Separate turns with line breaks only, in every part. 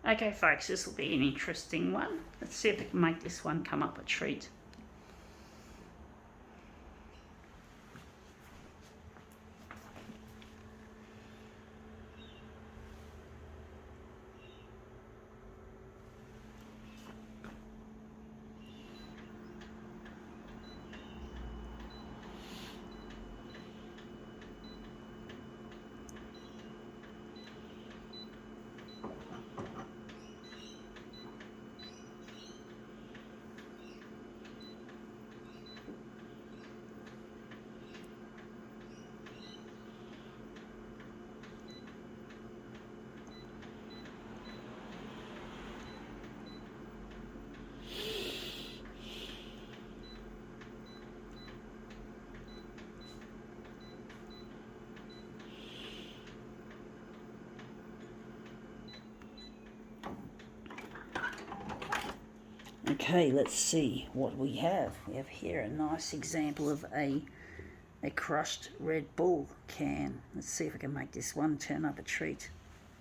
Okay folks, this will be an interesting one. Let's see if we can make this one come up a treat. Okay, let's see what we have. We have here a nice example of a crushed Red Bull can. Let's see if I can make this one turn up a treat.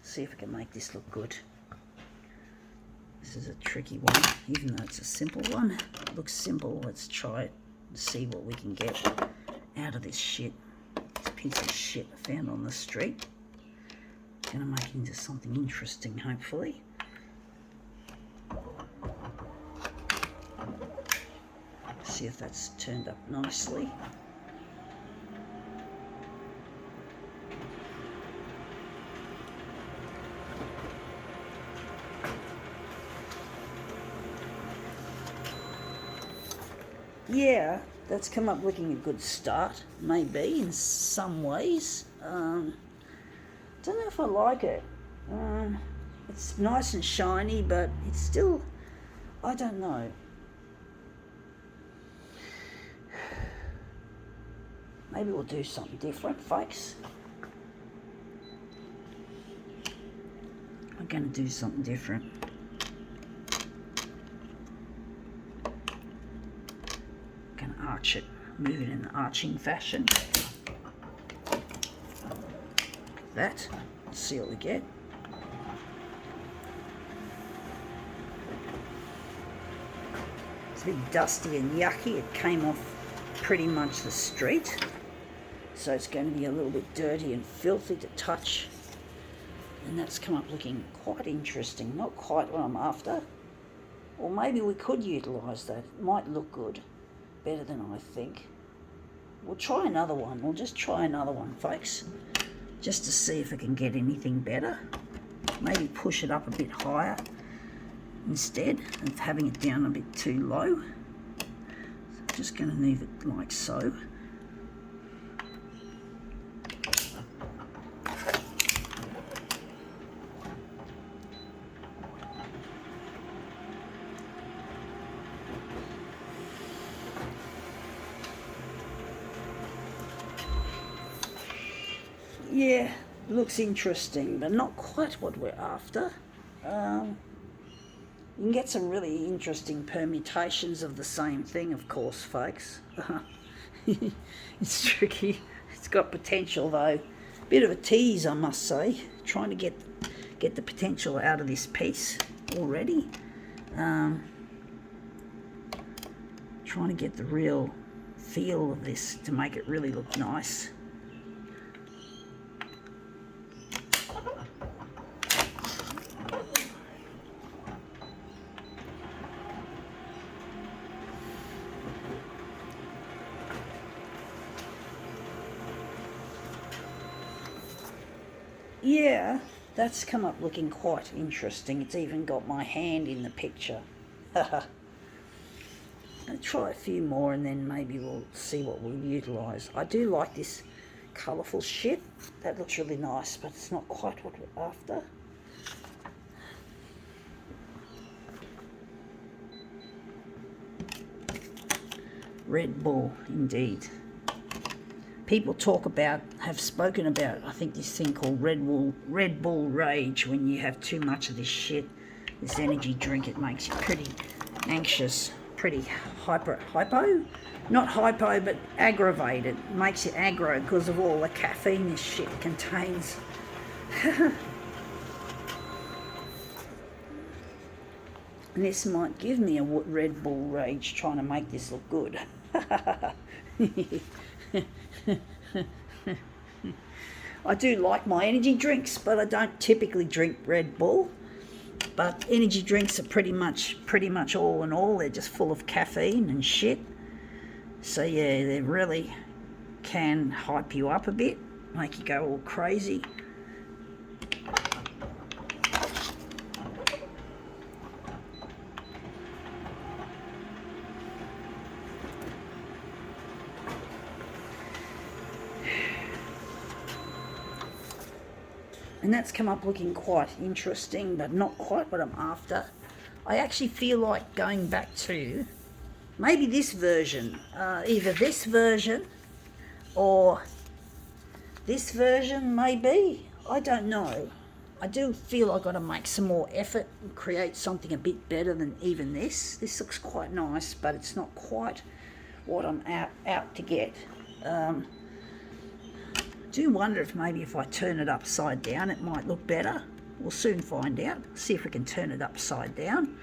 See if I can make this look good. This is a tricky one, even though it's a simple one. It looks simple. Let's try it and see what we can get out of this shit. This piece of shit I found on the street. Gonna make it into something interesting, hopefully. See if that's turned up nicely. Yeah, that's come up looking a good start, maybe in some ways. Don't know if I like it. It's nice and shiny, but it's still, I don't know. Maybe we'll do something different, folks. I'm going to do something different. I'm going to arch it, move it in an arching fashion. Like that. Let's see what we get. It's a bit dusty and yucky. It came off pretty much the street. So it's going to be a little bit dirty and filthy to touch. And that's come up looking quite interesting. Not quite what I'm after. Or maybe we could utilise that. It might look good. Better than I think. We'll try another one. We'll just try another one, folks. Just to see if I can get anything better. Maybe push it up a bit higher instead of having it down a bit too low. So I'm just going to move it like so. Yeah, looks interesting, but not quite what we're after. You can get some really interesting permutations of the same thing, of course, folks. It's tricky. It's got potential, though. Bit of a tease, I must say. Trying to get the potential out of this piece already. Trying to get the real feel of this to make it really look nice. Yeah, that's come up looking quite interesting. It's even got my hand in the picture. I'll try a few more and then maybe we'll see what we'll utilise. I do like this colourful shit. That looks really nice, but it's not quite what we're after. Red Bull, indeed. People have spoken about, I think, this thing called Red Bull Rage. When you have too much of this shit, this energy drink, it makes you pretty anxious, pretty hypo? Not hypo, but aggravated. It makes you aggro because of all the caffeine this shit contains. And this might give me a Red Bull rage trying to make this look good. I do like my energy drinks, but I don't typically drink Red Bull. But energy drinks are pretty much all in all. They're just full of caffeine and shit. So yeah, they really can hype you up a bit, make you go all crazy. And that's come up looking quite interesting, but not quite what I'm after. I actually feel like going back to maybe this version, either this version or this version maybe. I don't know. I do feel I've got to make some more effort and create something a bit better than even this. This looks quite nice, but it's not quite what I'm out to get. I do wonder if maybe if I turn it upside down it might look better. We'll soon find out. See if we can turn it upside down.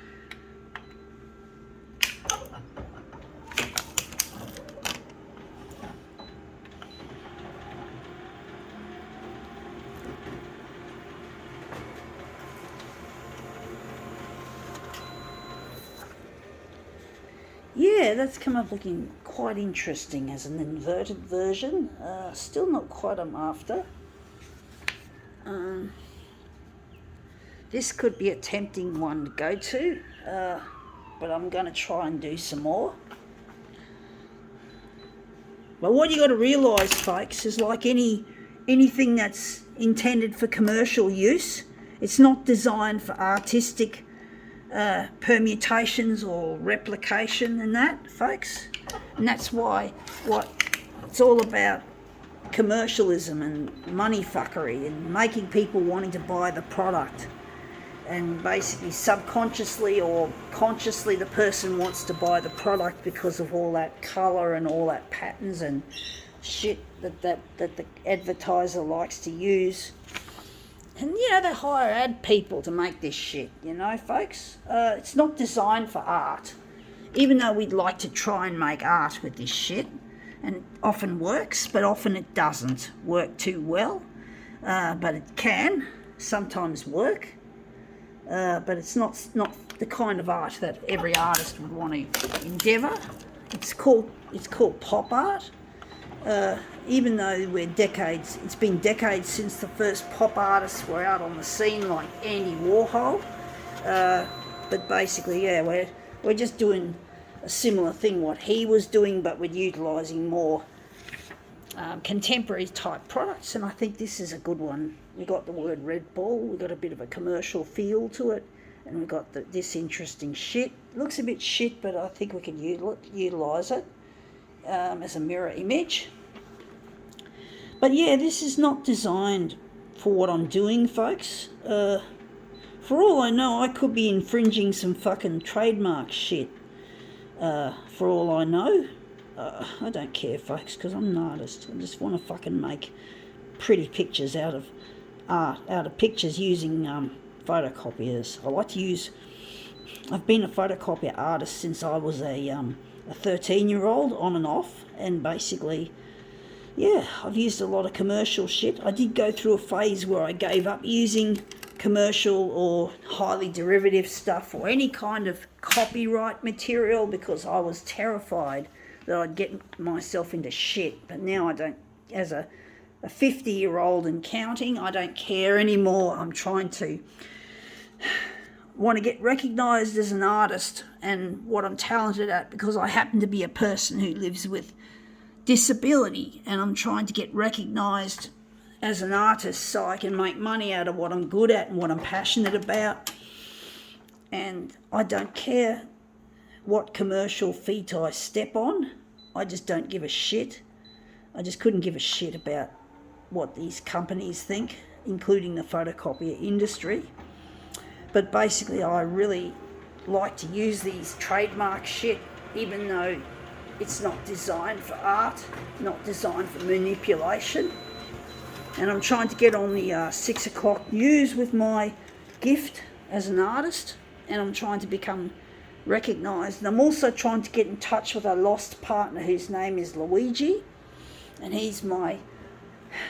Yeah, that's come up looking quite interesting as an inverted version. Still not quite I'm after. This could be a tempting one to go to, but I'm going to try and do some more. But what you got to realise, folks, is like anything that's intended for commercial use, it's not designed for artistic permutations or replication and that, folks. And that's why what it's all about, commercialism and money fuckery and making people wanting to buy the product. And basically subconsciously or consciously the person wants to buy the product because of all that colour and all that patterns and shit that the advertiser likes to use. And, you know, they hire ad people to make this shit, you know, folks. It's not designed for art. Even though we'd like to try and make art with this shit. And it often works, but often it doesn't work too well. But it can sometimes work. But it's not the kind of art that every artist would want to endeavour. It's called pop art. Even though it's been decades since the first pop artists were out on the scene like Andy Warhol. But basically, yeah, we're just doing a similar thing what he was doing, but we're utilising more contemporary type products, and I think this is a good one. We got the word Red Bull, we got a bit of a commercial feel to it, and we got this interesting shit. It looks a bit shit, but I think we can utilise it as a mirror image. But yeah, this is not designed for what I'm doing, folks. For all I know, I could be infringing some fucking trademark shit. For all I know. I don't care, folks, because I'm an artist. I just want to fucking make pretty pictures out of art, out of pictures using photocopiers. I've been a photocopier artist since I was a 13-year-old, on and off, and basically, yeah, I've used a lot of commercial shit. I did go through a phase where I gave up using commercial or highly derivative stuff or any kind of copyright material because I was terrified that I'd get myself into shit. But now I don't, as a 50-year-old and counting, I don't care anymore. I'm trying to want to get recognised as an artist and what I'm talented at, because I happen to be a person who lives with disability, and I'm trying to get recognised as an artist so I can make money out of what I'm good at and what I'm passionate about. And I don't care what commercial feet I step on. I just don't give a shit. I just couldn't give a shit about what these companies think, including the photocopier industry. But basically, I really like to use these trademark shit, even though it's not designed for art, not designed for manipulation. And I'm trying to get on the 6 o'clock news with my gift as an artist, and I'm trying to become recognised. And I'm also trying to get in touch with a lost partner whose name is Luigi, and he's my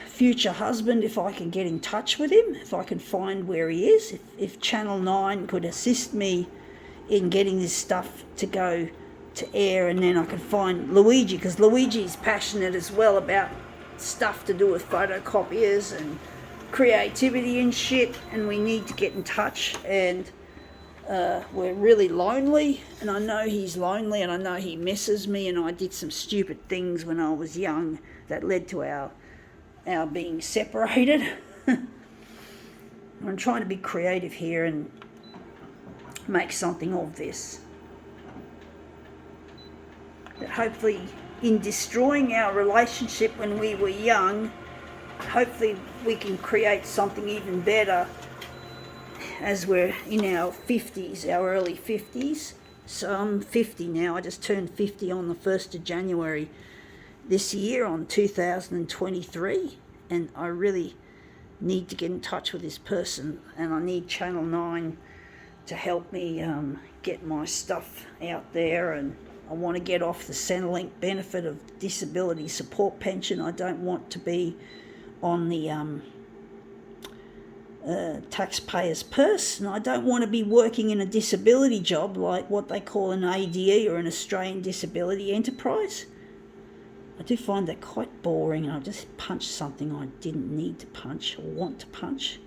future husband. If I can get in touch with him, if I can find where he is, if Channel 9 could assist me in getting this stuff to go to air, and then I can find Luigi, because Luigi is passionate as well about stuff to do with photocopiers and creativity and shit, and we need to get in touch. And we're really lonely, and I know he's lonely, and I know he misses me, and I did some stupid things when I was young that led to our being separated. I'm trying to be creative here and make something of this. But hopefully, in destroying our relationship when we were young, hopefully we can create something even better as we're in our 50s, our early 50s. So I'm 50 now. I just turned 50 on the 1st of January this year, on 2023, and I really need to get in touch with this person, and I need Channel 9 to help me get my stuff out there. And I want to get off the Centrelink benefit of disability support pension. I don't want to be on the taxpayer's purse, and I don't want to be working in a disability job like what they call an ADE, or an Australian Disability Enterprise. I do find that quite boring, and I just punched something I didn't need to punch or want to punch.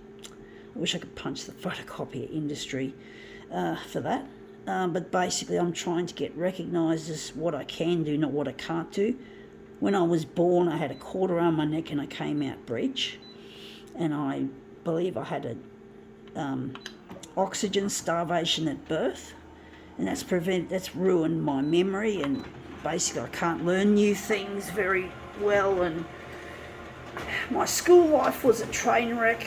I wish I could punch the photocopier industry for that. But basically I'm trying to get recognised as what I can do, not what I can't do. When I was born, I had a cord around my neck and I came out breech. And I believe I had a oxygen starvation at birth. And that's ruined my memory, and basically I can't learn new things very well. And my school life was a train wreck.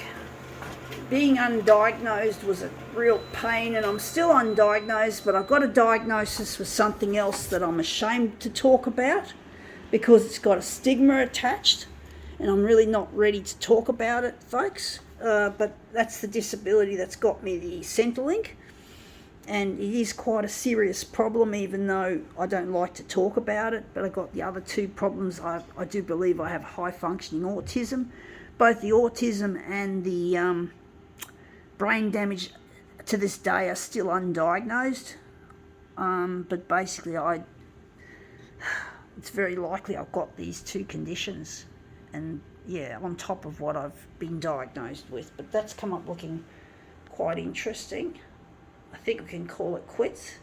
Being undiagnosed was a real pain, and I'm still undiagnosed, but I've got a diagnosis for something else that I'm ashamed to talk about because it's got a stigma attached, and I'm really not ready to talk about it, folks. But that's the disability that's got me the Centrelink, and it is quite a serious problem, even though I don't like to talk about it. But I've got the other two problems. I do believe I have high functioning autism. Both the autism and the brain damage to this day are still undiagnosed. But basically it's very likely I've got these two conditions, and yeah, on top of what I've been diagnosed with. But that's come up looking quite interesting. I think we can call it quits.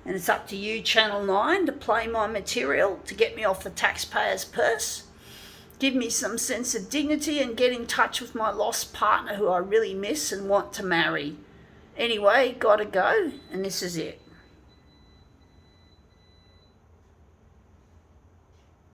And it's up to you, Channel 9, to play my material to get me off the taxpayer's purse. Give me some sense of dignity and get in touch with my lost partner who I really miss and want to marry. Anyway, gotta go, and this is it.